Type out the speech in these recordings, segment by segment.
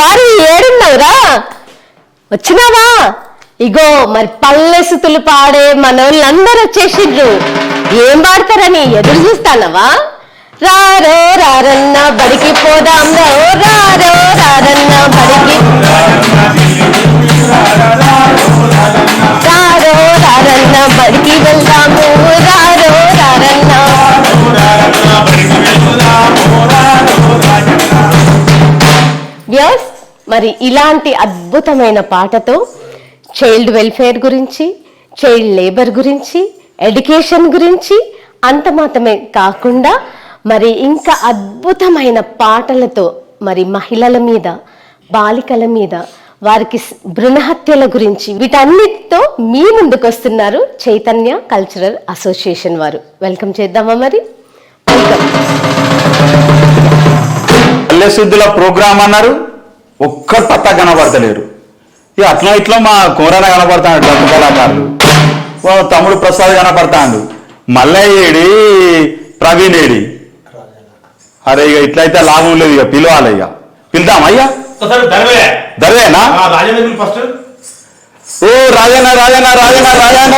బంగారు ఏడున్నావురా, వచ్చినావా? ఇగో మరి పల్లెసుతులు పాడే మనోళ్ళందరూ వచ్చేసిండ్రు. ఏం పాడతారని ఎదురు చూస్తానవా? రారో రారన్న బడికి పోదాం రో, రారో రారన్న బడికి, రారో రారన్న బడికి వెళ్దాము, రారో రారన్న. వ్యూస్, మరి ఇలాంటి అద్భుతమైన పాటతో చైల్డ్ వెల్ఫేర్ గురించి, చైల్డ్ లేబర్ గురించి, ఎడ్యుకేషన్ గురించి అంత మాత్రమే కాకుండా మరి ఇంకా అద్భుతమైన పాటలతో మరి మహిళల మీద, బాలికల మీద, వారికి భ్రూణహత్యల గురించి వీటన్నిటితో మీ ముందుకు వస్తున్నారు చైతన్య కల్చరల్ అసోసియేషన్ వారు. వెల్కమ్ చేద్దామా? మరి వెల్కమ్. పల్లెశుద్ధుల ప్రోగ్రామ్ అన్నారు, ఒక్కరు పత్త కనబడతలేరు. ఇక అట్లా ఇట్లా మా కోరన కనపడతాడు, డబ్బు కళాకారులు, తమ్ముడు ప్రసాద్ కనపడతాడు, మల్లయ్య ఏడి, ప్రవీణ్ ఏడి. అరే ఇక ఇట్లయితే లాభం లేదు, ఇక పిలవాలి, ఇక పిలుద్దాం. అయ్యా దర్వేనా? ఓ రాజన్న రాజన్న రాజన్న రాజన్న.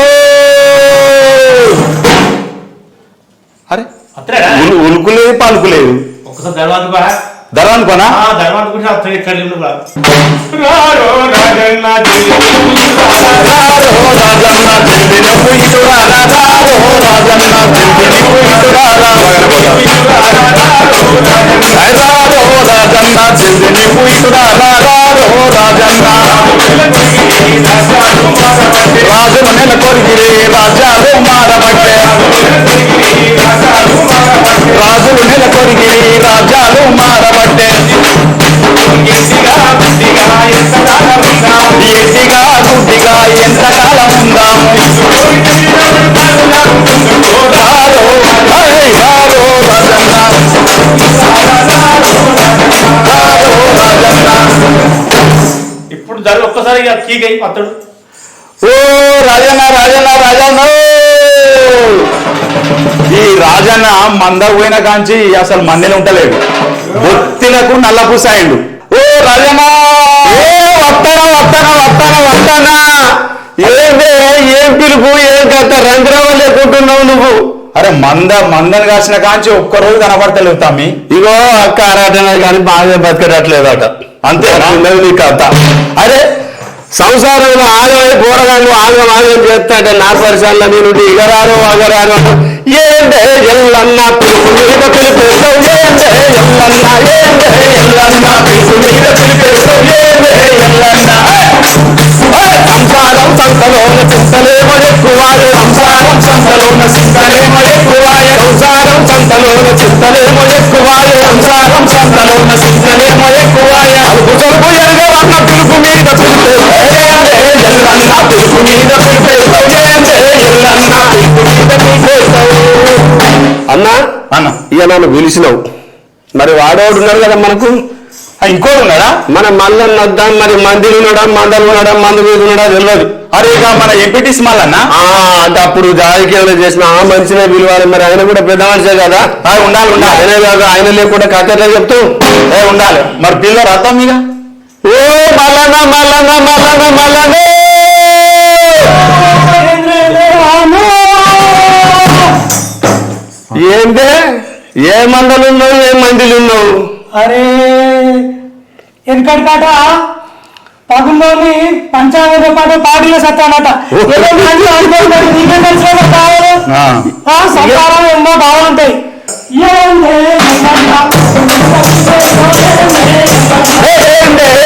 అరే ఉలుకు లేదు, పలుకు లేదు. ధర్వానుకోనా? రాజు నెల కొరిగిరి రాజాలు మారబట్టే, రాజులు నెల కొరిగిరి రాజాలు మారబట్టే, ఎట్టిగా గుడ్డిగా ఎంతకాలం ఉందాము. ఇప్పుడు దాని ఒక్కసారి కీగై అతడు. ఓ రాజన్న రాజన్న రాజన్న. ఈ రాజన్న మంద పోయిన కాంచి అసలు మన్నెలు ఉంటలేడు, బొత్తిలకు నల్ల పూసాయిండు. ఓ రాజన్న, వస్తానా వస్తానా వస్తానా వస్తానా. ఏంటే ఏం పిలుపు, ఏం కథ, రంధ్రం లేకుంటున్నావు నువ్వు? అరే మందని కాసిన కాంచి ఒక్కరోజు కనబడతలేవు తమ్మి. ఇగో అక్క ఆరాటన కానీ బాగా బతకట్లేదట, అంతేనా నీ కథ? అరే సంసారంలో ఆగమై పోరగాళ్ళు ఆగం చేస్తాంటే నా పరిసరాల నేను ఇగరాను అగరాను. ఏంటే ఎల్లన్న పిలుపు మీద పిలిపేస్తావు, ఏంటే ఎల్లన్న, ఏంటే ఎల్లన్న పిలుపు మీద పిలిపేస్తావు, ఏంటే ఎల్లన్న. సంసారం సంతలోన చింతలేమో ఎక్కువాయే, సంసారం సంతలోన చింతలేమో ఎక్కువాయే, సంసారం సంతలోన చింతలేమో ఎక్కువాయే, సంసారం సంతలోన చింతలేమో ఎక్కువాయే. అలుపు చలుపు ఎరగవన్న పిలుపు మీద పిలిపేస్తావు, ఎల్లన్న పిలుపు మీద పిలిపేస్తావు, ఏంటే ఎల్లన్న పిలుపు మీద పిలిపేస్తావు. అన్నా అన్న, ఇక నన్ను పిలిచినావు, మరి వాడేవాడు ఉన్నాడు కదా మనకు, ఇంకోటి ఉన్నాడా? మన మల్లన్న వద్దాం, మరి మందిని ఉన్నాడా, మందలు ఉన్నాడా, మందు మీద ఉన్నాడా తెలియదు. అరే ఇక మన ఎంపీటీస్ మల్లన్న అంటే అప్పుడు రాజకీయాలు చేసిన ఆ మనిషినే పిలవాలి, మరి ఆయన కూడా పెద్ద మనిషే కదా, ఉండాలి ఉండాలి. ఆయనే కాదు, ఆయన లేకుండా కథ చెప్తూ ఉండాలి. మరి పిల్లలు రథం ఇక ఓ మల్లన్న మల్లన్న మల్లన్న మల్లన్న. ఏంటే ఏ మందలు ఉన్నావు, ఏ మందిలు ఉన్నావు? అరే ఎందుకంటే పాట పగుల్లోని పంచాంగ పాట పాటలో సత్తానట. సంసారం ఎన్నో బాగుంటాయి.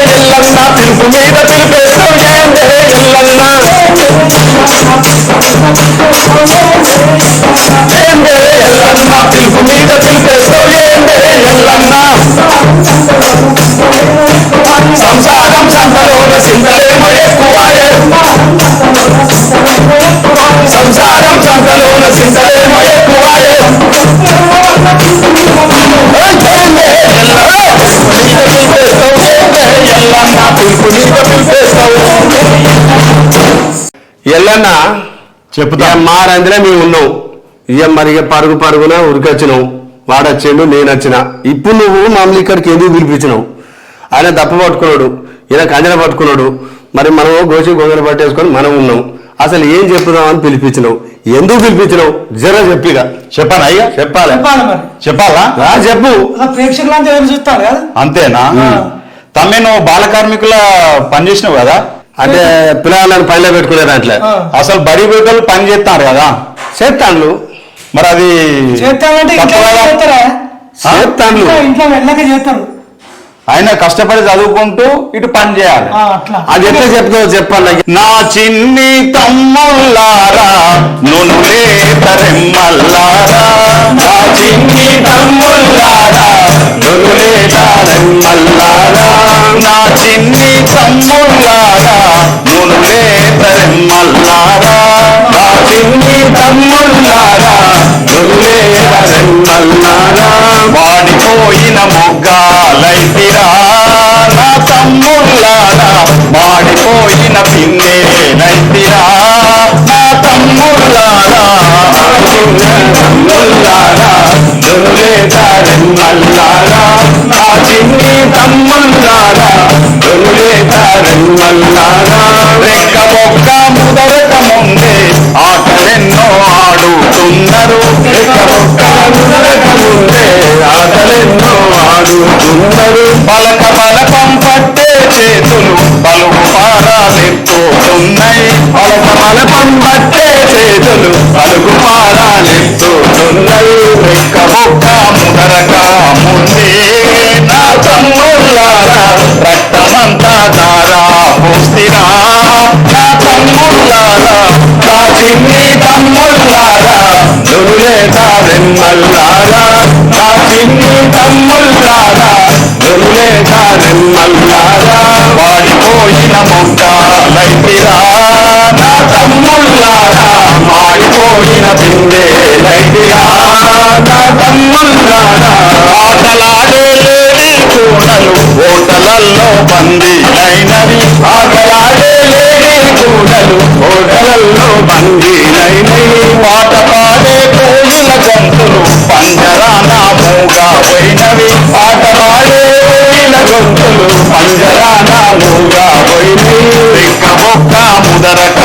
ఎల్లన్నా పిలుపు మీద పిలిపేస్తావు, ఏందే ఎల్లన్నా, ఏందే ఎల్లన్నా పిలుపు మీద పిలిపేస్తావు, ఏందే ఎల్లన్నా. సంసారం సంతలోన చింతలేమో ఎక్కువాయే, సంసారం సంతలోన చింతలేమో ఎక్కువాయే. ఎల్లన్నా చెప్తా, మారందిలో మేము ఉన్నావు, ఇక మరి పరుగు పరుగున ఉరికొచ్చినావు, వాడొచ్చిండు నేను వచ్చిన. ఇప్పుడు నువ్వు మమ్మల్ని ఇక్కడికి ఎందుకు పిలిపించినావు? ఆయన దప్ప పట్టుకున్నాడు, ఈయన కంజన పట్టుకున్నాడు. మరి మనం గోచి గొంగలు పట్టేసుకొని మనం ఉన్నాం. అసలు ఏం చెప్పుదాం అని పిలిపించినావు, ఎందుకు పిలిపించినావు జర చెప్పిగా. చెప్పాను అయ్యా, చెప్పాలి మరి చెప్పాలా? చెప్పు. ప్రేక్షకులంతా ఎదురు చూస్తారు కదా. అంతేనా? తమ్మి నువ్వు బాల కార్మికుల పని చేసినావు కదా, అంటే పిల్లలను పనిలో పెట్టుకునే దాంట్లో అసలు బడి బిడ్డలు పని చేస్తారు కదా, చేస్తాను. మరి అది చేస్తామంటే తప్పు కదా? చేస్తాను. ఇంట్లో వెళ్ళక చేస్తారు. ఆయన కష్టపడి చదువుకుంటూ ఇటు పని చేయాలి. అట్లా అది ఎట్లా చెప్తావు చెప్పాలి. నా చిన్ని తమ్ముళ్ళారా నునులే తరెమ్మల్లారా, నా చిన్ని తమ్ముళ్ళారా నునులే తరెమ్మల్లారా, నా చిన్ని తమ్ముళ్ళారా నునులే తరెమ్మల్లారా, నా చిన్ని తమ్ముళ్ళారా నునులే తరెమ్మల్లారా, వాడిపోయిన మొగ్గాలైతిరా నా తమ్ముళ్ళారా, వాడిపోయిన పిన్నేలైతిరా నా తమ్ముళ్ళారా, తమ్ముళ్ళారా దొరులే దారెమ్మల్లారా, నా చిన్ని తమ్ముళ్ళారా దొరులే దారెమ్మల్లారా, రెక్క బొక్క ముదరక ముందే ఆటలెన్నో ఆడుతున్నారు, రెక్క బొక్క ముదరక ముందే ఆటలెన్నో ఆడుతున్నారు, పలక బలపం పట్టే చేతులు పలుగు పారాలెత్తుతున్నాయి, పలక బలపం పట్టే చేతులు పలుగు పారాలెత్తుతున్నాయి, రెక్క బొక్క ముదరక ముందే నా తమ్ముళ్ళారా రక్తమంతా దారా పోస్తిరా నా తమ్ముళ్ళారా, నా చిన్ని తమ్ముళ్ళారా దొరులే దారెమ్మల్లారా, నా చిన్ని తమ్ముళ్ళారా దొరులే దారెమ్మల్లారా, వాడిపోయిన మొగ్గాలైతిరా నా తమ్ముళ్ళారా, మాడిపోయిన బిందెలైతిరా నా తమ్ముళ్ళారా, ఆటలాడే లేని కూడలు ఓటలల్లో బందీలైనవి, ఆటలాడే లేని కూడలు ఓటలల్లో బందీలైనవి, పాట పాడే కోయిల గొంతులు పంజరాన మూగా పోయినవి, పాట పాడే కోయిల గొంతులు పంజరాన మూగా పోయినవి, రెక్క బొక్క ముదరక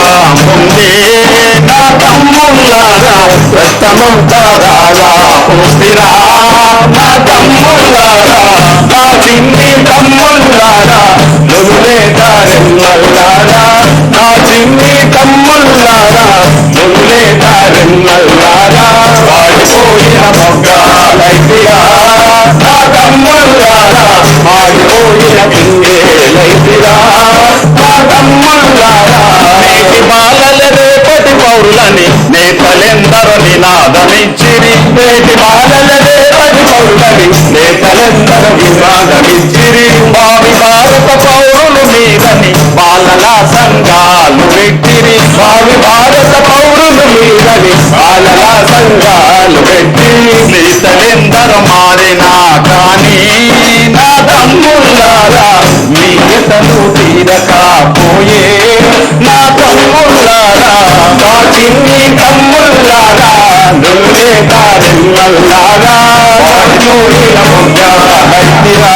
ముందే నా తమ్ముళ్ళారా రక్తమంతా దారా పోస్తిరా నా తమ్ముళ్ళారా, నా చిన్ని తమ్ముళ్ళారా నునులే దారెమ్మల్లారా, నా చిన్ని తమ్ముళ్ళారా నునులే దారెమ్మల్లారా, వాడిపోయిన మొగ్గాలైతిరా నా తమ్ముళ్ళారా, వాడిపోయిన పిండేలైతిరా నా తమ్ముళ్ళారా, నేటి బాలల రేపటి పౌరులని నేతలెందరో నినాదమిచ్చిరి, నేటి బాలల రేపటి పౌరులని నేతలెందరో నినాదమిచ్చిరి, భావి భారత పౌరులు మీదని బాలల సంఘాలు పెట్టిరి, భావి భారత పౌరులు మీదని బాలల సంఘాలు పెట్టిరి, నేతలెందరో మారినా కానీ నా తమ్ముళ్ళారా మీ ఎతను తీరకపోయే నా తమ్ముళ్ళారా, నా చిన్ని తమ్ముళ్ళారా నువ్వే దారెమ్మల్లారా, వాడిపోయిన మొగ్గాలైతిరా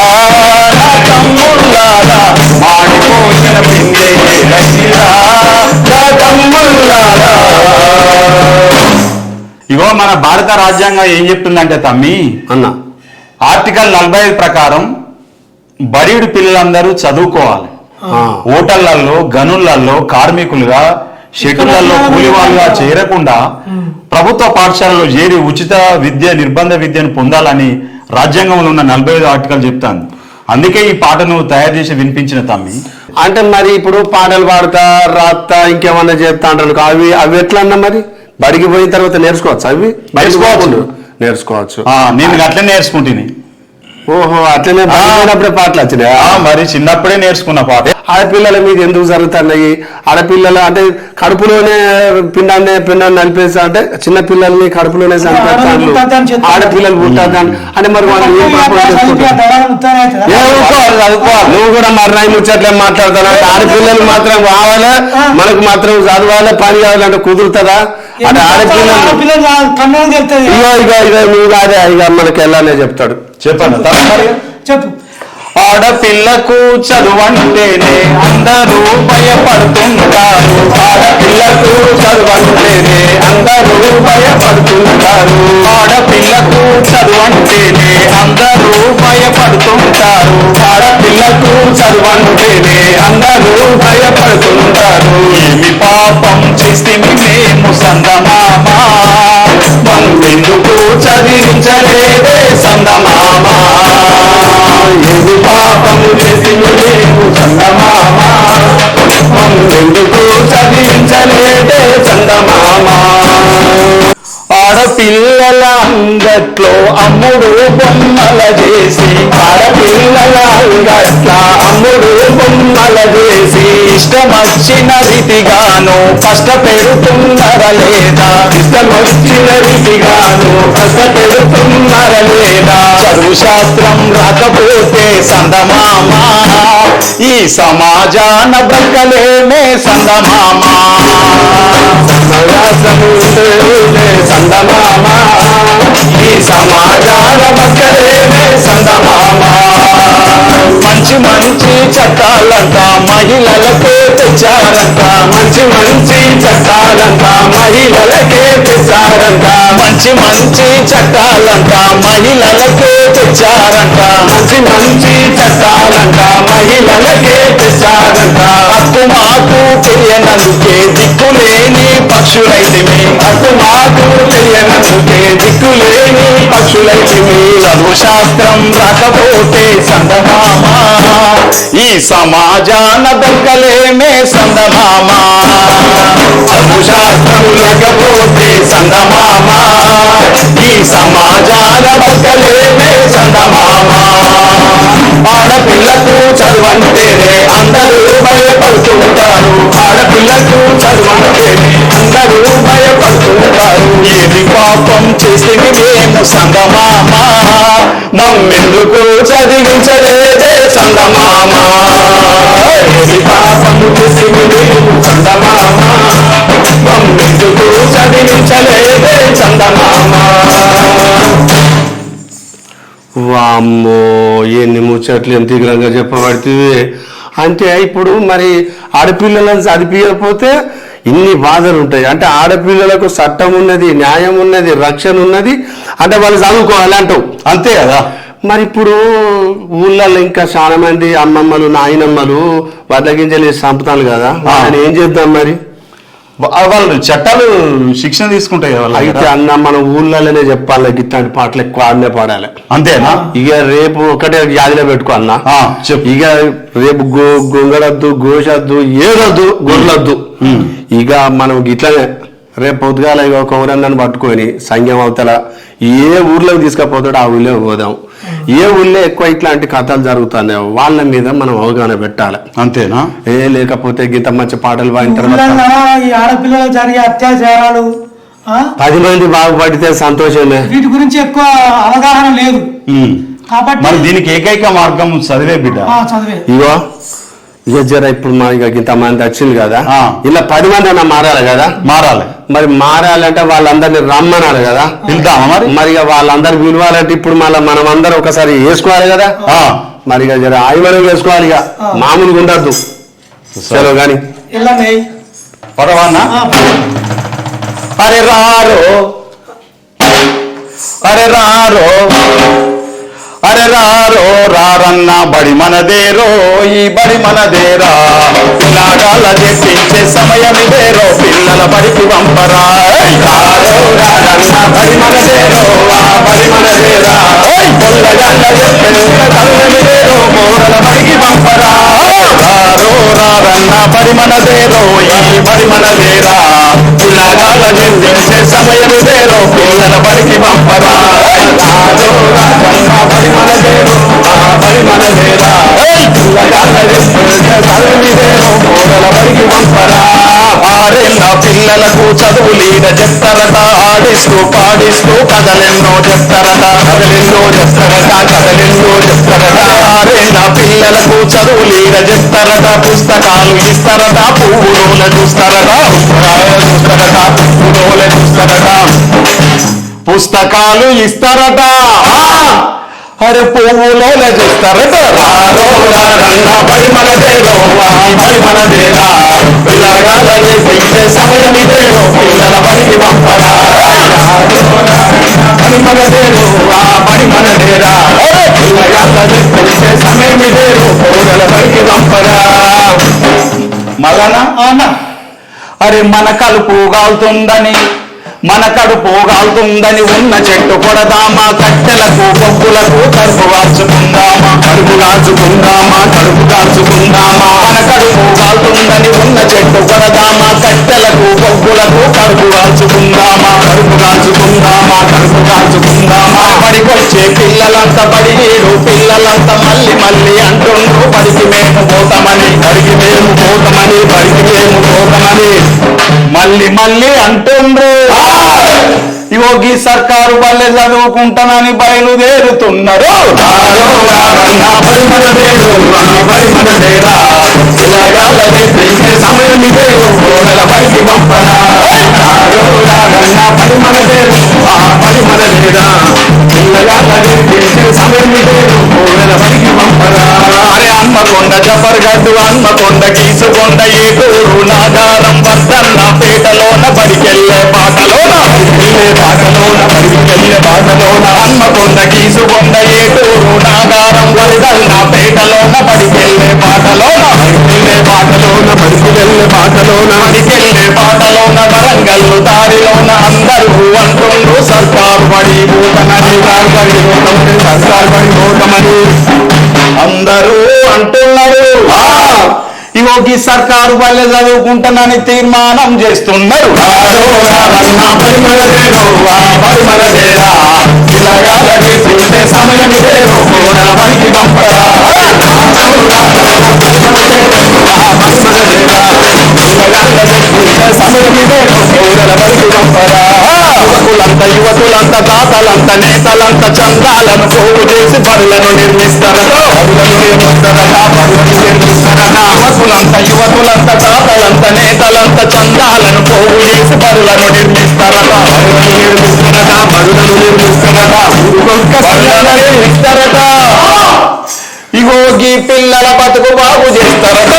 నా తమ్ముళ్ళారా, మాడిపోయిన పిండేలైతిరా నా తమ్ముళ్ళారా. ఇగో మన భారత రాజ్యాంగం ఏం చెప్తుందంటే తమ్మి అన్న ఆర్టికల్ 45 ప్రకారం బడియుడి పిల్లలందరూ చదువుకోవాలి, హోటళ్లలో గనులలో కార్మికులుగా షెడ్యూళ్లలో కూలివాళ్ళుగా చేరకుండా ప్రభుత్వ పాఠశాలలో చేరి ఉచిత విద్య నిర్బంధ విద్యను పొందాలని రాజ్యాంగంలో ఉన్న 45 ఆర్టికల్ చెప్తాను. అందుకే ఈ పాటను తయారు చేసి వినిపించిన తమ్మి. అంటే మరి ఇప్పుడు పాటలు పాడతా రాస్తా ఇంకేమన్నా చేస్తా అంటారు, అవి అవి ఎట్లా అన్నా మరి బడికి పోయిన తర్వాత నేర్చుకోవచ్చు, అవి నేర్చుకోవచ్చు. నేను అట్లే నేర్చుకుంటుంది. ఓహో అట్లనే బాగున్నప్పుడే పాటలు వచ్చినాయా? మరి చిన్నప్పుడే నేర్చుకున్న పాట. ఆడపిల్లల మీద ఎందుకు జరుగుతున్నాయి? ఆడపిల్లలు అంటే కడుపులోనే పిండాన్ని నలిపేసి అంటే చిన్న పిల్లల్ని కడుపులోనే చంపేస్తాను, ఆడపిల్లలు పుట్టారు అంటే మరి వాళ్ళు చదువుకోవాలి. నువ్వు కూడా మరణాయి ముచ్చట్లే మాట్లాడతాను అంటే ఆడపిల్లలు మాత్రం కావాలి, మనకు మాత్రం చదవాలి, పని కావాలంటే కుదురుతుందా? అంటే ఆడపిల్లలు ఇగో ఇగో ఇగో నువ్వు కాదే ఇక మనకి వెళ్ళానే చెప్తాడు. చెప్పండి చెప్పు. ఆడపిల్లకు చదువంటేనే అందరూ భయపడుతుంటారు. ఆడపిల్లకు చదువంటేనే అందరూ భయపడుతుంటారు. ఆడపిల్లకు చదువంటేనే అందరూ భయపడుతుంటారు. ఆడపిల్లకు చదువంటేనే అందరూ భయపడుతుంటారు. ఏమి పాపం చేస్తే మేము సందమామ, మందెందుకు చదివించలేదే సందమామ. ఏమి పాపము చేసి మేము చందమామ, మందెందుకు చదివించలేదే చందమామ. ఆడపిల్లల అంగట్లో అమ్ముడు బొమ్మల చేసి, ఆడపిల్లల అంగట్ల అమ్ముడు బొమ్మల చేసి, ఇష్టమొచ్చిన రీతిగాను కష్టపెడుతున్నారా లేదా? ఇష్టమొచ్చిన రీతిగాను కష్టపెడుతున్నారా లేదా? చదువు శాస్త్రం రాకపోతే సందమామ, ఈ సమాజాన బ్రతకలేమే సందమామ. సందమామ, ఈ సమాజాల బతకలేమే సందమామ. మంచి మంచి చట్టాలంట మహిళలకే తెచ్చారంట. మంచి మంచి చట్టాలంట మహిళలకే తెచ్చారంట. మంచి మంచి చట్టాలంట మహిళలకే తెచ్చారంట. మంచి మంచి చట్టాలంట మహిళలకే తెచ్చారంట. హక్కు మాకు తెలియనందుకే దిక్కులేని పక్షులైతిమి. హక్కు మాకు తెలియనందుకే దిక్కులేని పక్షులైతిమి. చదువు శాస్త్రం రాకపోతే సందమామ, ఈ సమాజాన దక్కలేమే సందమామ. చదువు శాస్త్రం లేకపోతే సందమామ, ఈ సమాజాన దక్కలేమే సందమామ. ఆడపిల్లకు చదువంటేనే అందరూ భయపడుతుంటారు. ఆడపిల్లకు చదువంటేనే అందరూ భయపడుతుంటారు. ఏది పాపం చేస్తే మేము సందమామ, మమ్మెందుకు చదివించలేదే సందమామ. ఏది పాపం చేస్తే మేము సందమామ, మమ్మెందుకు చదివించలేదే సందమామ. వామ్మో ఎన్ని ముచ్చట్లు ఎంత తీవ్రంగా చెప్పబడుతుంది. అంటే ఇప్పుడు మరి ఆడపిల్లలను చదివించకపోతే ఇన్ని బాధలు ఉంటాయి. అంటే ఆడపిల్లలకు చట్టం ఉన్నది, న్యాయం ఉన్నది, రక్షణ ఉన్నది, అంటే వాళ్ళు చదువుకోవాలి అంటావు, అంతే కదా. మరి ఇప్పుడు ఊళ్ళల్లో ఇంకా చాలా మంది అమ్మమ్మలు నాయనమ్మలు వడ్లగింజలు చంపుతాను కదా, వాళ్ళని ఏం చేద్దాం మరి? వాళ్ళు చట్టాలు శిక్షణ తీసుకుంటాయి కదా. అయితే అన్న మన ఊళ్ళలోనే చెప్పాలి, ఇట్లాంటి పాటలు ఎక్కువ ఆడనే పాడాలి, అంతేనా? ఇక రేపు ఒకటే యాదిలో పెట్టుకో అన్న. ఇక రేపు గొంగడద్దు, గోషద్దు, ఏదొద్దు, గొర్రెలొద్దు. ఇక మనం ఇట్లనే రేపు పొద్దుగాల ఇక ఒక ఊరన్నని పట్టుకొని సంఘం అవతల ఏ ఊర్లోకి తీసుకపోతాడో ఆ ఊళ్ళో పోదాం. ఏ ఊళ్ళో ఎక్కువ ఇట్లాంటి కథలు జరుగుతున్నాయో వాళ్ళ మీద మనం అవగాహన పెట్టాలి, అంతేనా? లేకపోతే గీత మంచి పాటలు పాడిన తర్వాత ఈ ఆడపిల్లలు జరిగే అత్యాచారాలు 10 మంది బాగుపడితే సంతోషమే. వీటి గురించి ఎక్కువ అవగాహన లేదు కాబట్టి దీనికి ఏకైక మార్గం చదివే బిడ్డ. చదివే. ఇగో ఇక జర ఇప్పుడు మా ఇక ఇంతమంది వచ్చింది కదా, ఇలా 10 మంది అన్న మారాలి కదా. మారాలి. మరి మారాలంటే వాళ్ళందరినీ రమ్మనాలి కదా. వెళ్తామా మరి? మరి ఇక వాళ్ళందరూ పిలవాలంటే ఇప్పుడు మళ్ళీ మనం అందరం ఒకసారి వేసుకోవాలి కదా. మరి ఇక జర ఆయుమనం వేసుకోవాలి, ఇక మామూలుగా ఉండద్దు. సరే కానీ పరవానా? అరే రారో, అరే రారో, అరే రారో రారన్న బడి మనదేరో, ఈ బడి మనదేరా. పిల్లగాళ్ళ చెప్పించే సమయం ఇదేరో, పిల్లల బడికి పంపరా. రారో రారన్న బడి మనదేరో, ఆ బడి మనదేరా. పిల్లగాళ్ళ చెప్పించే సమయం ఇదేరో, మోడల బడికి పంపరా. రారో రారన్న బడి మనదేరో, ఈ బడి మనదేరా. పిల్లగాళ్ళ చెప్పించే సమయం ఇదేరో, పిల్లల బడికి పంపరా. రారో రారన్న బడి మనదేరో, ఆ బడి మనదేరా. పిల్లగాళ్ళ చెప్పించే సమయం ఇదేరో, మోడల బడికి పంపరా. 6 ఏళ్ల పిల్లలకు చదువులీన చెప్తారట, ఆడిస్తూ పాడిస్తూ కథలెన్నో చెప్తారట, కథలెన్నో చెప్తారట, కథలెన్నో చెప్తారట. 6 ఏళ్ల పిల్లలకు చదువులీన చెప్తారట, పుస్తకాలు ఇస్తారట, పువ్వుల చూస్తారట, చూస్తారట, పువ్వుల చూస్తారట, పుస్తకాలు ఇస్తారట. అరే పువ్వులో చూస్తారట బడి మనదేరో బడి మనదేరా పిల్లగాలని పెంచే సమయమిదేరో పిల్లల బడికి పంపరా బడి మనదేరో బడి మనదేరా పిల్లగాలని పెంచే సమయమిదేరో పిల్లల బడికి పంపరా మగనా అన్న అరే మన కలుపు కాలుతుందని ఉన్న చెట్టు కొడదామా కట్టెలకు బొగ్గులకు కడుపు కాల్చుకుందామా మన కడుపు కాలుతుందని ఉన్న చెట్టు కొడదామా కట్టెలకు బొగ్గులకు కడుపు కాల్చుకుందామా బడికొచ్చే పిల్లలంతా బడినీరు పిల్లలంతా మళ్ళీ అంటుండ్రు బడికి మేము పోతామని మళ్ళీ అంటుండ్రు యోగి సర్కారు వల్లే చదువుకుంటానని బయలుదేరుతున్నారు అరే హన్మకొండ జఫర్గడ్డు హన్మకొండ గీసుకొండ ఏటూరు నాగారం వర్ధన్న పేటలోన బడికెళ్ళే పాటలోన హన్మకొండ గీసుకొండ ఏటూరు నాగారం వర్ధన్న పేటలోన బడికెళ్ళే పాటలోన వరంగల్లు దారిలోన అందరూ అంటుండ్రు సర్కారు బడి పోతమని అందరూ అంటున్నారు యోగి సర్కారు వల్ల చదువుకుంటానని తీర్మానం చేస్తున్నారు యువతులంతా తాతలంతా నేతలంతా చందాలను పోగు చేసి బడులను నిర్మిస్తారట యువతులంతా తాతలంతా నేతలంతా చందాలను పోగు చేసి బడులను నిర్మిస్తారట ఇగోగి పిల్లల బతుకు బాగు చేస్తారట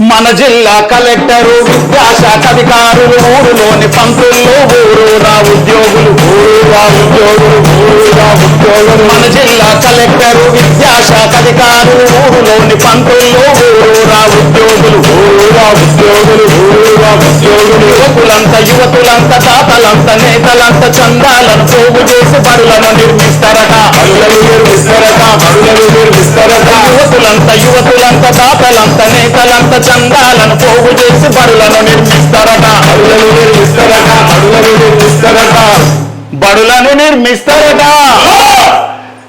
మన జిల్లా కలెక్టరు విద్యాశాఖ అధికారులు ఊరులోని పంతులు ఊరూరా ఉద్యోగులు మన జిల్లా కలెక్టరు విద్యాశాఖ అధికారులు ఊరులోని పంతులు ఊరూరా ఉద్యోగులు యువతులంతా తాతలంతా నేతలంతా చందాలను పోగు చేసి బడులను నిర్మిస్తారట యువతులంతా తాతలంతా నేతలంతా చందాలను పోగు చేసి బడులను నిర్మిస్తారట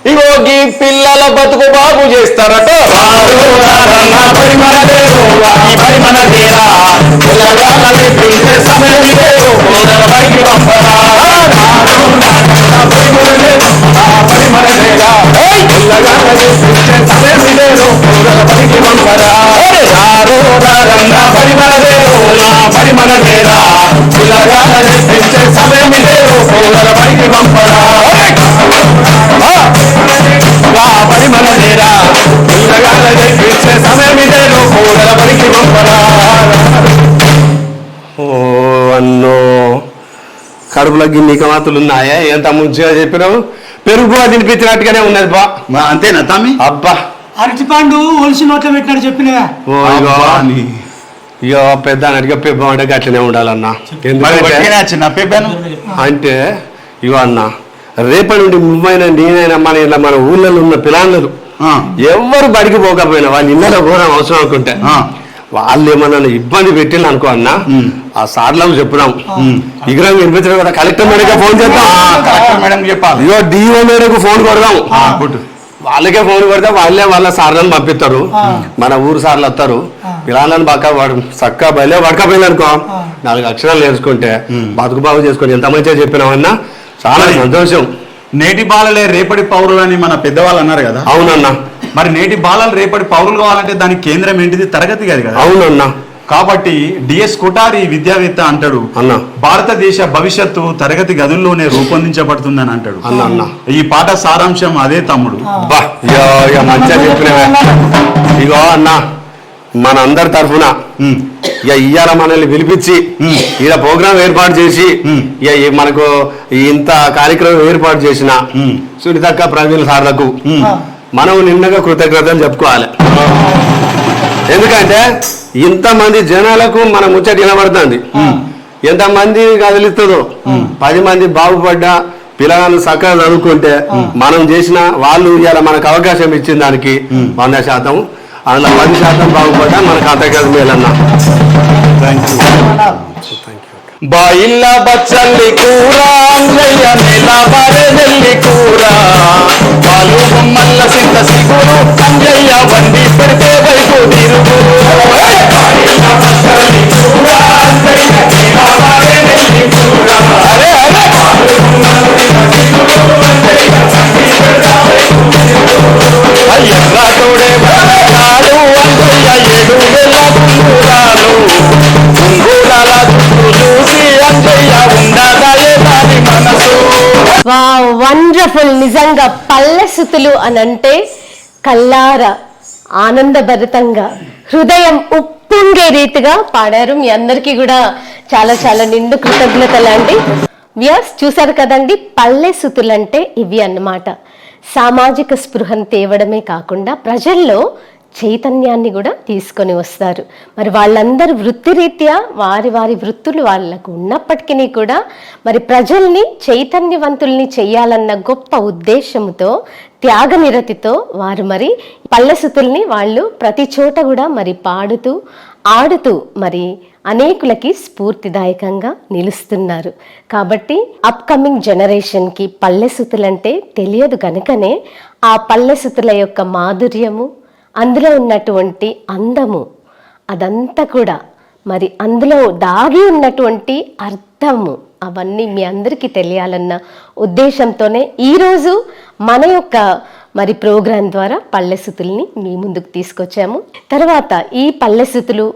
ఇగోగి పిల్లల బతుకు బాగు చేస్తారట అన్నో కడుపులో గిన్నెక మాతులు ఉన్నాయా ఎంత మంచిగా చెప్పినావు పెరుగు తినిపించినట్టుగానే ఉన్నది బా అంతేనా తమ్మి అబ్బా అరటిపండు ఒలిసి నోట్లో పెట్టినట్టు చెప్పినవా ఇగో పెద్ద అడిగా పెబ్బ అంటే గట్లనే ఉండాలన్నా అంటే ఇగో అన్న రేపటి నుండి ముంబైనా నేనైనా మన ఊళ్ళలో ఉన్న పిల్లలు ఎవరు బడికి పోకపోయినా వాళ్ళు ఇళ్ళలో ఘోరం అవసరం అనుకుంటే వాళ్ళు ఏమన్నా ఇబ్బంది పెట్టింది అనుకో అన్న ఆ సార్లకు చెప్పుదాం విగ్రహం వినిపించడం కూడా కలెక్టర్ మేడకి ఫోన్ చేద్దాం కలెక్టర్ మేడం చెప్పాలి ఇగో డిఓ మేడకు ఫోన్ కొడదాం వాళ్ళకే ఫోన్ కొడితే వాళ్ళే వాళ్ళ సార్లను పంపిస్తారు. మన ఊరు సార్లు వస్తారు. పిల్లలను బాగా చక్కగా బయలే పడకపోయింది అనుకో, 4 అక్షరాలు నేర్చుకుంటే బతుకు బాగు చేసుకొని ఎంత మంచిగా చెప్పినామన్నా చాలా సంతోషం. నేటి బాలలే రేపటి పౌరులు అని మన పెద్దవాళ్ళు అన్నారు కదా. అవునన్నా. మరి నేటి బాలలు రేపటి పౌరులు కావాలంటే దానికి కేంద్రం ఏంటిది? తరగతి గది కదా. అవునన్నా. కాబట్టి డిఎస్ కొటారి విద్యావేత్త అంటాడు, అన్న భారతదేశ భవిష్యత్తు తరగతి గదుల్లోనే రూపొందించబడుతుందని అంటాడు. అన్న ఈ పాట సారాంశం అదే తమ్ముడు. మంచిగా చెప్పినవే. ఇగో అన్న, మన అందరి తరఫున ఇక ఇయ్యాల మనల్ని పిలిపించి ఈడ ప్రోగ్రాం ఏర్పాటు చేసి ఇక మనకు ఇంత కార్యక్రమం ఏర్పాటు చేసిన సునీతక్క, ప్రవీణ్ సార్లకు మనం నిన్నగా కృతజ్ఞతలు చెప్పుకోవాలి. ఎందుకంటే ఇంతమంది జనాలకు మన ముచ్చట వినబడుతుంది. ఎంతమంది కదిలిస్తుందో, 10 మంది బాగుపడ్డా పిల్లగాళ్ళు చక్కగా చదువుకుంటే మనం చేసిన వాళ్ళు ఇవాళ మనకు అవకాశం ఇచ్చిన దానికి 100%, అందులో 10% బాగుపడ్డా మనకు అంతగా మేలన్నా. బాయిల్ల బచ్చల్లి కూర అంజయ్య నిలబడే నెల్లి కూర, పాలు బొమ్మల్ల సింత సిగురు అంజయ్య వండి పెడితే వైపు తిరుగు. ఎర్ర తోడే కాడు అంజయ్య 7,000 గుంగురాలు, గుంగురాల చూసి అంజయ్య ఉండదాయే దాని మనసు. వండర్ఫుల్. నిజంగా పల్లెసుతులు అనంటే కల్లార ఆనందభరితంగా హృదయం ఉప్పొంగే రీతిగా పాడారు. మీ అందరికీ కూడా చాలా చాలా నిండు కృతజ్ఞతలు అండి. వ్యూయర్స్ చూసారు కదండి, పల్లెసుతులంటే ఇవి అన్నమాట. సామాజిక స్పృహను తేవడమే కాకుండా ప్రజల్లో చైతన్యాన్ని కూడా తీసుకొని వస్తారు. మరి వాళ్ళందరూ వృత్తిరీత్యా వారి వారి వృత్తులు వాళ్ళకు ఉన్నప్పటికీ కూడా మరి ప్రజల్ని చైతన్యవంతుల్ని చెయ్యాలన్న గొప్ప ఉద్దేశంతో, త్యాగనిరతితో వారు మరి పల్లెసుతుల్ని వాళ్ళు ప్రతి చోట కూడా మరి పాడుతూ ఆడుతూ మరి అనేకులకి స్ఫూర్తిదాయకంగా నిలుస్తున్నారు. కాబట్టి అప్కమింగ్ జనరేషన్కి పల్లెసుతులంటే తెలియదు కనుకనే ఆ పల్లెసుతుల యొక్క మాధుర్యము, అందులో ఉన్నటువంటి అందము, అదంతా కూడా మరి అందులో దాగి ఉన్నటువంటి అర్థము అవన్నీ మీ అందరికీ తెలియాలన్న ఉద్దేశంతోనే ఈరోజు మన యొక్క మరి ప్రోగ్రాం ద్వారా పల్లెసుతుల్ని మీ ముందుకు తీసుకొచ్చాము. తర్వాత ఈ పల్లెసుతులు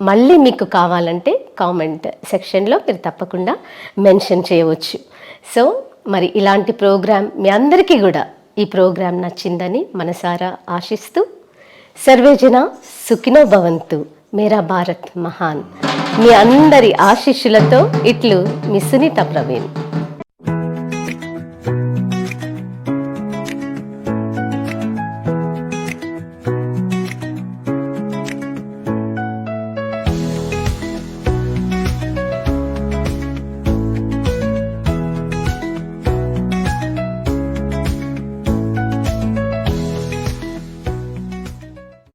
మళ్ళీ మీకు కావాలంటే కామెంట్ సెక్షన్లో మీరు తప్పకుండా మెన్షన్ చేయవచ్చు. సో మరి ఇలాంటి ప్రోగ్రాం మీ అందరికీ కూడా ఈ ప్రోగ్రాం నచ్చిందని మనసారా ఆశిస్తూ, సర్వేజన సుఖినో భవంతు, మేరా భారత్ మహాన్. మీ అందరి ఆశీస్సులతో ఇట్లు మీ సునీత ప్రవీణ్.